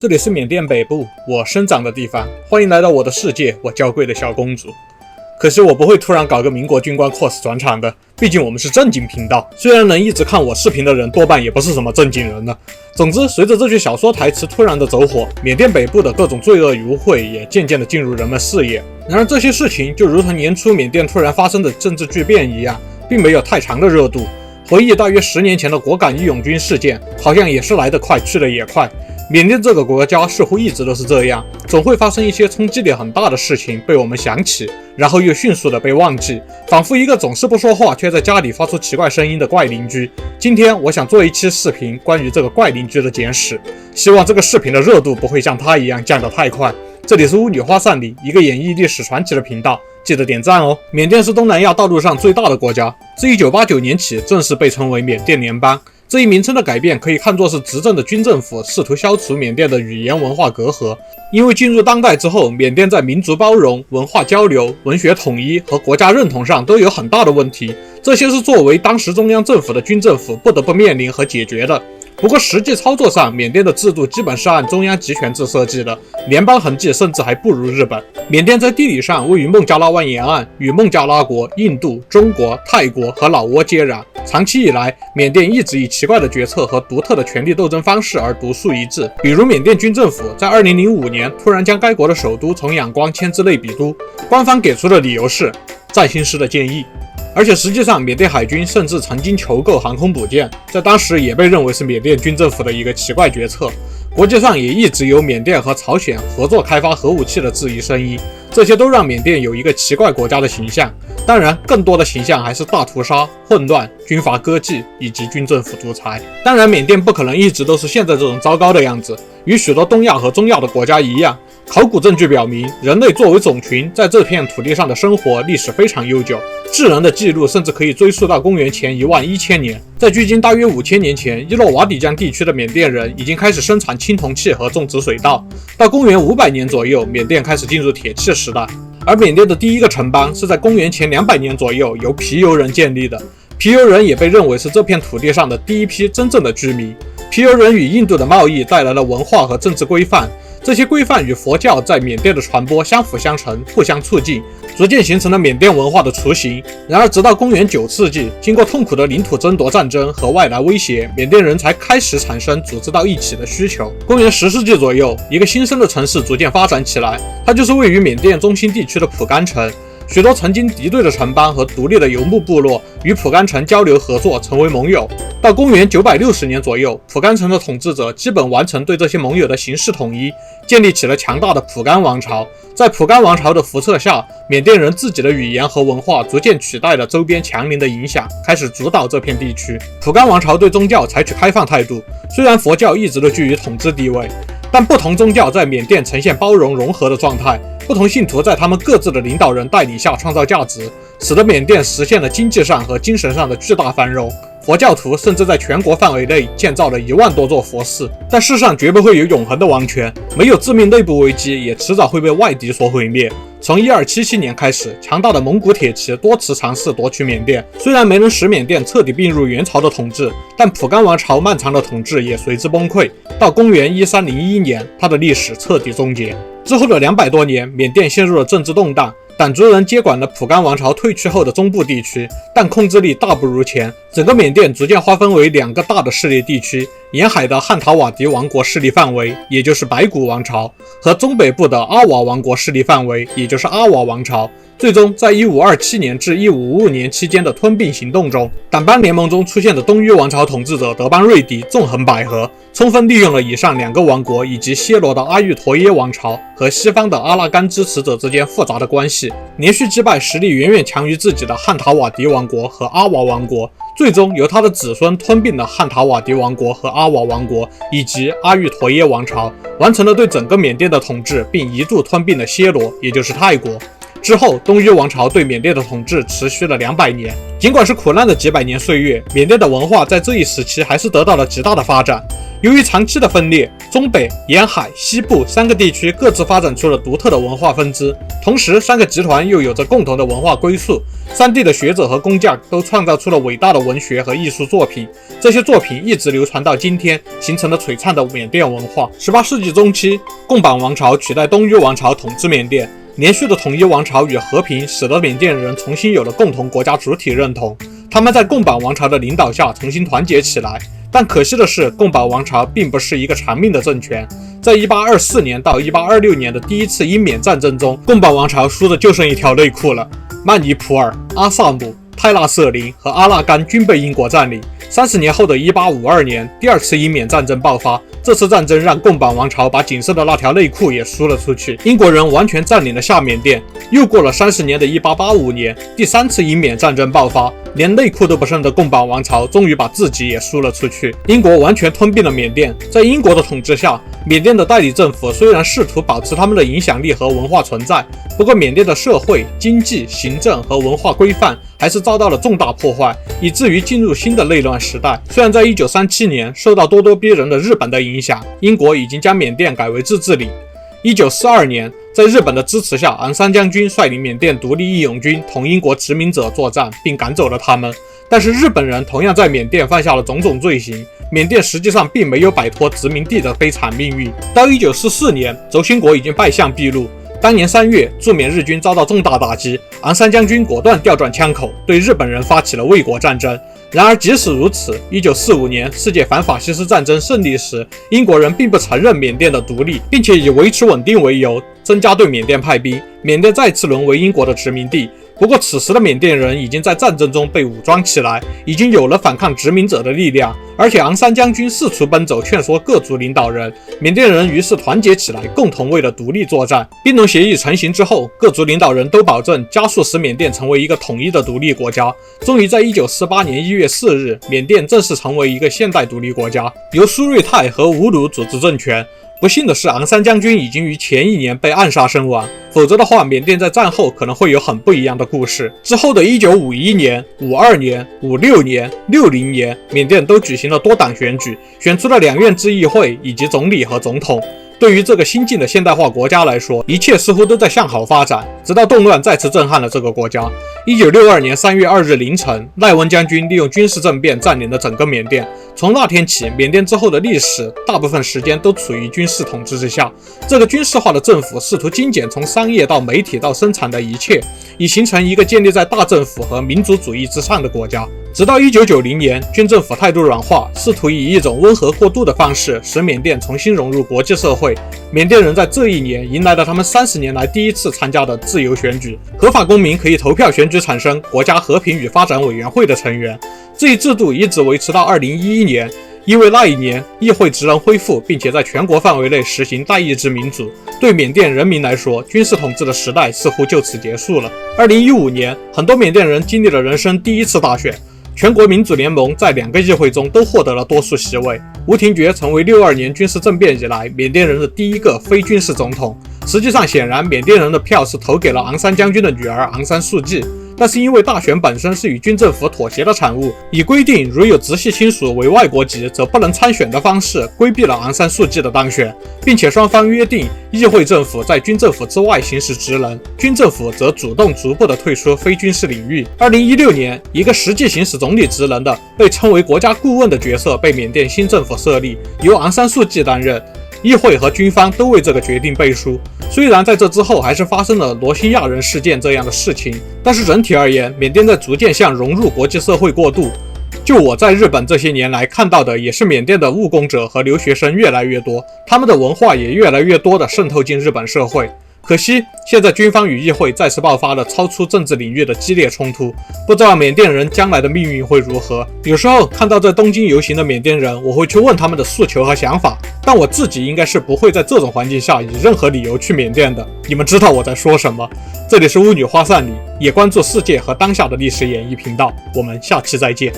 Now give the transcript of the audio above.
这里是缅甸北部，我生长的地方。欢迎来到我的世界，我娇贵的小公主。可是我不会突然搞个民国军官 cos 转场的，毕竟我们是正经频道。虽然能一直看我视频的人多半也不是什么正经人呢。总之，随着这句小说台词突然的走火，缅甸北部的各种罪恶与污秽也渐渐的进入人们视野。然而这些事情就如同年初缅甸突然发生的政治巨变一样，并没有太长的热度。回忆大约10年前的果敢义勇军事件，好像也是来得快去得也快。缅甸这个国家似乎一直都是这样，总会发生一些冲击力很大的事情被我们想起，然后又迅速的被忘记，仿佛一个总是不说话却在家里发出奇怪声音的怪邻居。今天我想做一期视频关于这个怪邻居的简史，希望这个视频的热度不会像他一样降得太快。这里是巫女花散里，一个演绎历史传奇的频道，记得点赞哦。缅甸是东南亚大陆上最大的国家，自1989年起正式被称为缅甸联邦。这一名称的改变可以看作是执政的军政府试图消除缅甸的语言文化隔阂，因为进入当代之后，缅甸在民族包容、文化交流、文学统一和国家认同上都有很大的问题，这些是作为当时中央政府的军政府不得不面临和解决的。不过实际操作上，缅甸的制度基本是按中央集权制设计的，联邦痕迹甚至还不如日本。缅甸在地理上位于孟加拉湾沿岸，与孟加拉国、印度、中国、泰国和老挝接壤。长期以来，缅甸一直以奇怪的决策和独特的权力斗争方式而独树一帜。比如，缅甸军政府在2005年突然将该国的首都从仰光迁至内比都，官方给出的理由是占星师的建议。而且实际上，缅甸海军甚至曾经求购航空母舰，在当时也被认为是缅甸军政府的一个奇怪决策。国际上也一直有缅甸和朝鲜合作开发核武器的质疑声音，这些都让缅甸有一个奇怪国家的形象。当然，更多的形象还是大屠杀、混乱、军阀割据以及军政府独裁。当然，缅甸不可能一直都是现在这种糟糕的样子，与许多东亚和中亚的国家一样。考古证据表明，人类作为种群在这片土地上的生活历史非常悠久，智人的记录甚至可以追溯到公元前11000年。在距今大约5000年前，伊洛瓦底江地区的缅甸人已经开始生产青铜器和种植水稻。到公元500年左右，缅甸开始进入铁器时代。而缅甸的第一个城邦是在公元前200年左右由皮尤人建立的，皮尤人也被认为是这片土地上的第一批真正的居民。皮尤人与印度的贸易带来了文化和政治规范，这些规范与佛教在缅甸的传播相辅相成，互相促进，逐渐形成了缅甸文化的雏形。然而直到公元9世纪，经过痛苦的领土争夺战争和外来威胁，缅甸人才开始产生组织到一起的需求。公元10世纪左右，一个新生的城市逐渐发展起来，它就是位于缅甸中心地区的蒲甘城。许多曾经敌对的城邦和独立的游牧部落与蒲甘城交流合作，成为盟友。到公元960年左右，蒲甘城的统治者基本完成对这些盟友的形式统一，建立起了强大的蒲甘王朝。在蒲甘王朝的辐射下，缅甸人自己的语言和文化逐渐取代了周边强邻的影响，开始主导这片地区。蒲甘王朝对宗教采取开放态度，虽然佛教一直都居于统治地位，但不同宗教在缅甸呈现包容融合的状态，不同信徒在他们各自的领导人带领下创造价值，使得缅甸实现了经济上和精神上的巨大繁荣。佛教徒甚至在全国范围内建造了1万多座佛寺。但世上绝不会有永恒的王权，没有致命内部危机，也迟早会被外敌所毁灭。从1277年开始，强大的蒙古铁骑多次尝试夺取缅甸，虽然没能使缅甸彻底并入元朝的统治，但蒲甘王朝漫长的统治也随之崩溃。到公元1301年，它的历史彻底终结。之后的200多年，缅甸陷入了政治动荡，掸族人接管了蒲甘王朝退去后的中部地区，但控制力大不如前。整个缅甸逐渐划分为2个大的势力地区，沿海的汉塔瓦迪王国势力范围，也就是白骨王朝，和中北部的阿瓦王国势力范围，也就是阿瓦王朝。最终在1527年至1555年期间的吞并行动中，掸邦联盟中出现的东域王朝统治者德邦瑞迪纵横捭阖，充分利用了以上2个王国以及暹罗的阿育陀耶王朝和西方的阿拉干支持者之间复杂的关系，连续击败实力远远强于自己的汉塔瓦迪王国和阿瓦王国，最终由他的子孙吞并了汉塔瓦迪王国和阿瓦王国以及阿育陀耶王朝，完成了对整个缅甸的统治，并一度吞并了暹罗，也就是泰国。之后，东於王朝对缅甸的统治持续了200年。尽管是苦难的几百年岁月，缅甸的文化在这一时期还是得到了极大的发展。由于长期的分裂，中北、沿海、西部3个地区各自发展出了独特的文化分支，同时3个集团又有着共同的文化归宿。3地的学者和工匠都创造出了伟大的文学和艺术作品，这些作品一直流传到今天，形成了璀璨的缅甸文化。18世纪中期，贡榜王朝取代东於王朝统治缅甸。连续的统一王朝与和平使得缅甸人重新有了共同国家主体认同，他们在贡榜王朝的领导下重新团结起来。但可惜的是，贡榜王朝并不是一个长命的政权。在1824年到1826年的第一次英缅战争中，贡榜王朝输的就剩一条内裤了。曼尼普尔、阿萨姆、泰纳瑟林和阿纳甘均被英国占领。30年后的1852年，第2次英缅战争爆发。这次战争让贡榜王朝把仅剩的那条内裤也输了出去，英国人完全占领了下缅甸。又过了30年的1885年，第3次英缅战争爆发，连内裤都不剩的贡榜王朝终于把自己也输了出去，英国完全吞并了缅甸。在英国的统治下，缅甸的代理政府虽然试图保持他们的影响力和文化存在，不过缅甸的社会、经济、行政和文化规范还是遭到了重大破坏，以至于进入新的内乱时代。虽然在1937年受到咄咄逼人的日本的影响，英国已经将缅甸改为自治领。1942年，在日本的支持下，昂山将军率领缅甸独立义勇军同英国殖民者作战，并赶走了他们。但是日本人同样在缅甸犯下了种种罪行，缅甸实际上并没有摆脱殖民地的悲惨命运。到1944年，轴心国已经败相毕露。当年3月，驻缅日军遭到重大打击，昂山将军果断调转枪口，对日本人发起了卫国战争。然而即使如此，1945年世界反法西斯战争胜利时，英国人并不承认缅甸的独立，并且以维持稳定为由，增加对缅甸派兵，缅甸再次沦为英国的殖民地。不过此时的缅甸人已经在战争中被武装起来，已经有了反抗殖民者的力量，而且昂山将军四处奔走劝说各族领导人，缅甸人于是团结起来，共同为了独立作战。宾农协议成型之后，各族领导人都保证加速使缅甸成为一个统一的独立国家。终于在1948年1月4日，缅甸正式成为一个现代独立国家，由苏瑞泰和吴鲁组织政权。不幸的是，昂山将军已经于前1年被暗杀身亡，否则的话，缅甸在战后可能会有很不一样的故事。之后的1951年、52年、56年、60年，缅甸都举行了多党选举，选出了2院制议会以及总理和总统。对于这个新晋的现代化国家来说，一切似乎都在向好发展，直到动乱再次震撼了这个国家。1962年3月2日凌晨，赖温将军利用军事政变占领了整个缅甸。从那天起，缅甸之后的历史大部分时间都处于军事统治之下。这个军事化的政府试图精简从商业到媒体到生产的一切，以形成一个建立在大政府和民族主义之上的国家。直到1990年，军政府态度软化，试图以一种温和过渡的方式使缅甸重新融入国际社会。缅甸人在这一年迎来了他们30年来第一次参加的自由选举，合法公民可以投票选举产生国家和平与发展委员会的成员。这一制度一直维持到2011年，因为那一年议会职能恢复，并且在全国范围内实行代议制民主。对缅甸人民来说，军事统治的时代似乎就此结束了。2015年，很多缅甸人经历了人生第一次大选。全国民主联盟在2个议会中都获得了多数席位。吴廷觉成为62年军事政变以来缅甸人的第一个非军事总统。实际上，显然缅甸人的票是投给了昂山将军的女儿昂山素季，但是因为大选本身是与军政府妥协的产物，以规定如有直系亲属为外国籍则不能参选的方式规避了昂山素季的当选，并且双方约定议会政府在军政府之外行使职能，军政府则主动逐步的退出非军事领域。2016年，一个实际行使总理职能的被称为国家顾问的角色被缅甸新政府设立，由昂山素季担任。议会和军方都为这个决定背书。虽然在这之后还是发生了罗兴亚人事件这样的事情，但是整体而言，缅甸在逐渐向融入国际社会过渡。就我在日本这些年来看到的，也是缅甸的务工者和留学生越来越多，他们的文化也越来越多的渗透进日本社会。可惜，现在军方与议会再次爆发了超出政治领域的激烈冲突，不知道缅甸人将来的命运会如何。有时候看到在东京游行的缅甸人，我会去问他们的诉求和想法，但我自己应该是不会在这种环境下以任何理由去缅甸的。你们知道我在说什么？这里是巫女花散里，也关注世界和当下的历史演绎频道，我们下期再见。